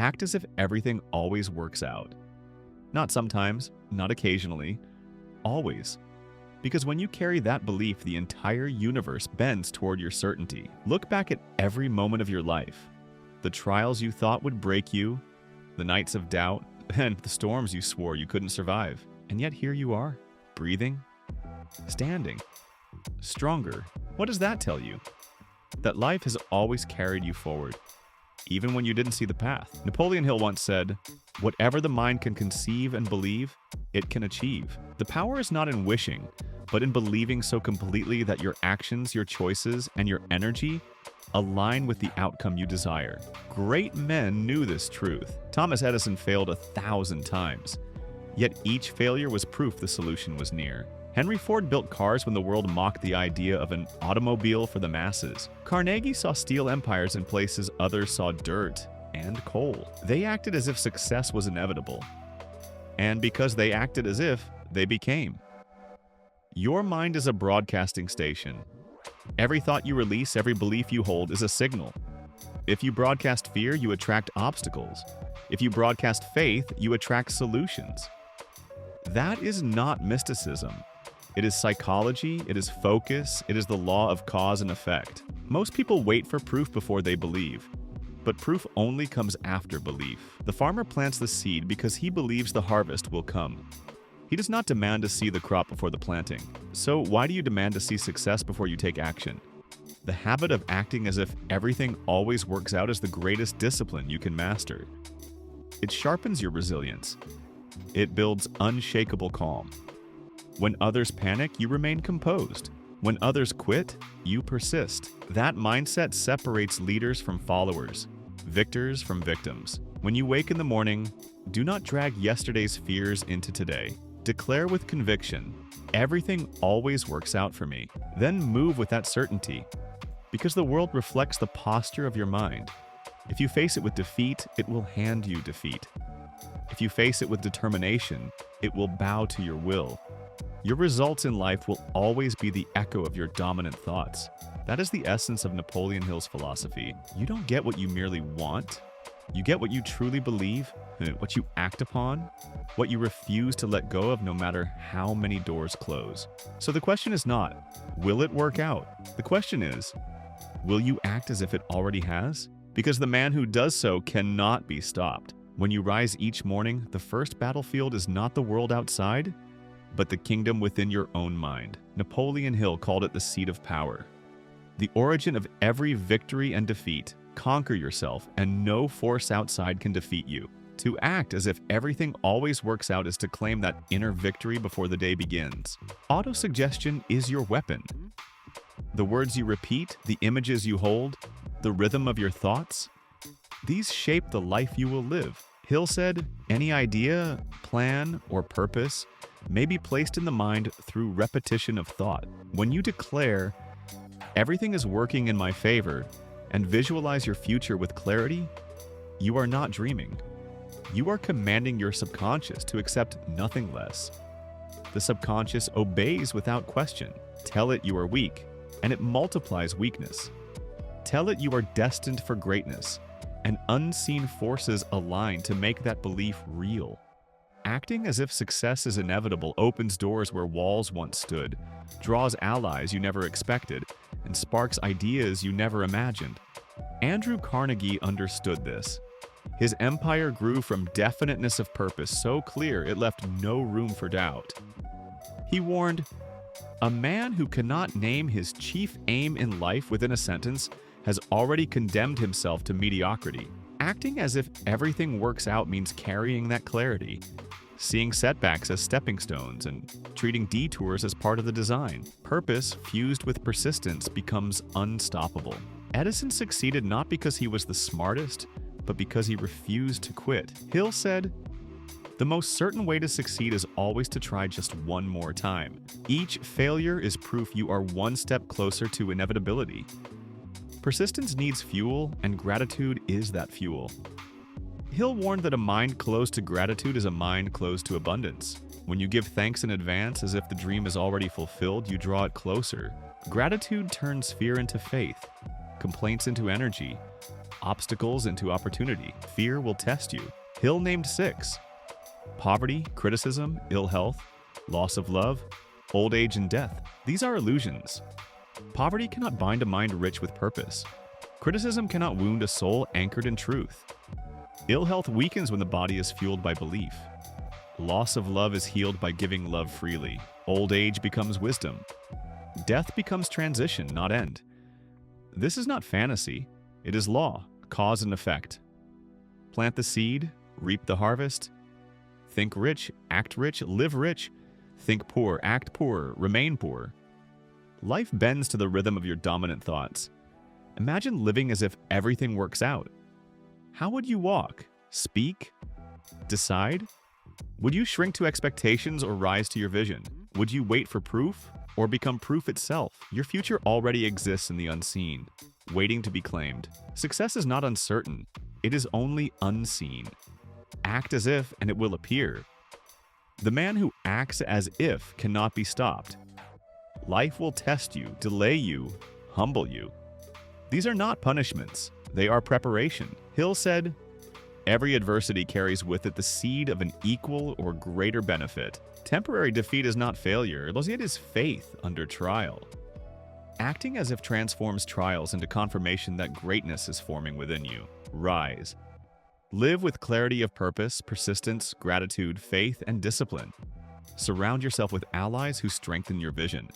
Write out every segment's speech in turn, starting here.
Act as if everything always works out. Not sometimes, not occasionally, always. Because when you carry that belief, the entire universe bends toward your certainty. Look back at every moment of your life. The trials you thought would break you, the nights of doubt, and the storms you swore you couldn't survive. And yet here you are, breathing, standing, stronger. What does that tell you? That life has always carried you forward, even when you didn't see the path. Napoleon Hill once said, "Whatever the mind can conceive and believe, it can achieve." The power is not in wishing, but in believing so completely that your actions, your choices, and your energy align with the outcome you desire. Great men knew this truth. Thomas Edison failed 1,000 times, yet each failure was proof the solution was near. Henry Ford built cars when the world mocked the idea of an automobile for the masses. Carnegie saw steel empires in places others saw dirt and coal. They acted as if success was inevitable. And because they acted as if, they became. Your mind is a broadcasting station. Every thought you release, every belief you hold is a signal. If you broadcast fear, you attract obstacles. If you broadcast faith, you attract solutions. That is not mysticism. It is psychology, it is focus, it is the law of cause and effect. Most people wait for proof before they believe, but proof only comes after belief. The farmer plants the seed because he believes the harvest will come. He does not demand to see the crop before the planting. So why do you demand to see success before you take action? The habit of acting as if everything always works out is the greatest discipline you can master. It sharpens your resilience. It builds unshakable calm. When others panic, you remain composed. When others quit, you persist. That mindset separates leaders from followers, victors from victims. When you wake in the morning, do not drag yesterday's fears into today. Declare with conviction, "Everything always works out for me." Then move with that certainty, because the world reflects the posture of your mind. If you face it with defeat, it will hand you defeat. If you face it with determination, it will bow to your will. Your results in life will always be the echo of your dominant thoughts. That is the essence of Napoleon Hill's philosophy. You don't get what you merely want. You get what you truly believe, what you act upon, what you refuse to let go of no matter how many doors close. So the question is not, will it work out? The question is, will you act as if it already has? Because the man who does so cannot be stopped. When you rise each morning, the first battlefield is not the world outside, but the kingdom within your own mind. Napoleon Hill called it the seat of power. The origin of every victory and defeat. Conquer yourself, and no force outside can defeat you. To act as if everything always works out is to claim that inner victory before the day begins. Autosuggestion is your weapon. The words you repeat, the images you hold, the rhythm of your thoughts, these shape the life you will live. Hill said, "Any idea, plan, or purpose may be placed in the mind through repetition of thought." When you declare, "Everything is working in my favor," and visualize your future with clarity, you are not dreaming. You are commanding your subconscious to accept nothing less. The subconscious obeys without question. Tell it you are weak, and it multiplies weakness. Tell it you are destined for greatness, and unseen forces align to make that belief real. Acting as if success is inevitable opens doors where walls once stood, draws allies you never expected, and sparks ideas you never imagined. Andrew Carnegie understood this. His empire grew from definiteness of purpose so clear it left no room for doubt. He warned, "A man who cannot name his chief aim in life within a sentence has already condemned himself to mediocrity." Acting as if everything works out means carrying that clarity, seeing setbacks as stepping stones, and treating detours as part of the design. Purpose fused with persistence becomes unstoppable. Edison succeeded not because he was the smartest, but because he refused to quit. Hill said, "The most certain way to succeed is always to try just one more time. Each failure is proof you are one step closer to inevitability." Persistence needs fuel, and gratitude is that fuel. Hill warned that a mind closed to gratitude is a mind closed to abundance. When you give thanks in advance as if the dream is already fulfilled, you draw it closer. Gratitude turns fear into faith, complaints into energy, obstacles into opportunity. Fear will test you. Hill named 6. Poverty, criticism, ill health, loss of love, old age and death. These are illusions. Poverty cannot bind a mind rich with purpose. Criticism cannot wound a soul anchored in truth. Ill health weakens when the body is fueled by belief. Loss of love is healed by giving love freely. Old age becomes wisdom. Death becomes transition, not end. This is not fantasy. It is law, cause and effect. Plant the seed, reap the harvest. Think rich, act rich, live rich. Think poor, act poor, remain poor. Life bends to the rhythm of your dominant thoughts. Imagine living as if everything works out. How would you walk? Speak? Decide? Would you shrink to expectations or rise to your vision? Would you wait for proof or become proof itself? Your future already exists in the unseen, waiting to be claimed. Success is not uncertain. It is only unseen. Act as if and it will appear. The man who acts as if cannot be stopped. Life will test you, delay you, humble you. These are not punishments. They are preparation. Hill said, "Every adversity carries with it the seed of an equal or greater benefit. Temporary defeat is not failure, it is faith under trial." Acting as if transforms trials into confirmation that greatness is forming within you. Rise. Live with clarity of purpose, persistence, gratitude, faith, and discipline. Surround yourself with allies who strengthen your vision.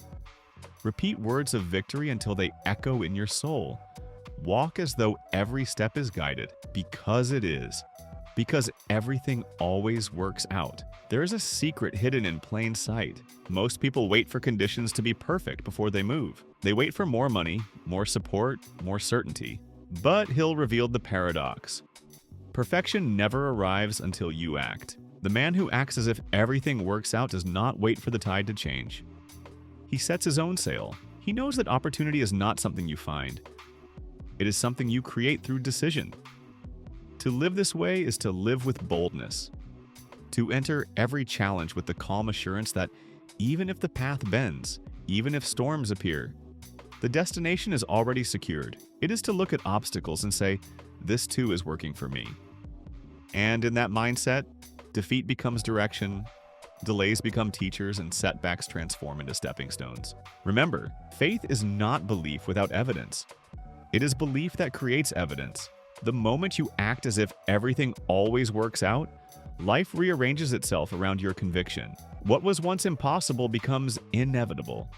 Repeat words of victory until they echo in your soul. Walk as though every step is guided, because it is. Because everything always works out. There is a secret hidden in plain sight. Most people wait for conditions to be perfect before they move. They wait for more money, more support, more certainty. But Hill revealed the paradox. Perfection never arrives until you act. The man who acts as if everything works out does not wait for the tide to change. He sets his own sail. He knows that opportunity is not something you find. It is something you create through decision. To live this way is to live with boldness. To enter every challenge with the calm assurance that even if the path bends, even if storms appear, the destination is already secured. It is to look at obstacles and say, "This too is working for me." And in that mindset, defeat becomes direction, delays become teachers, and setbacks transform into stepping stones. Remember, faith is not belief without evidence. It is belief that creates evidence. The moment you act as if everything always works out, life rearranges itself around your conviction. What was once impossible becomes inevitable.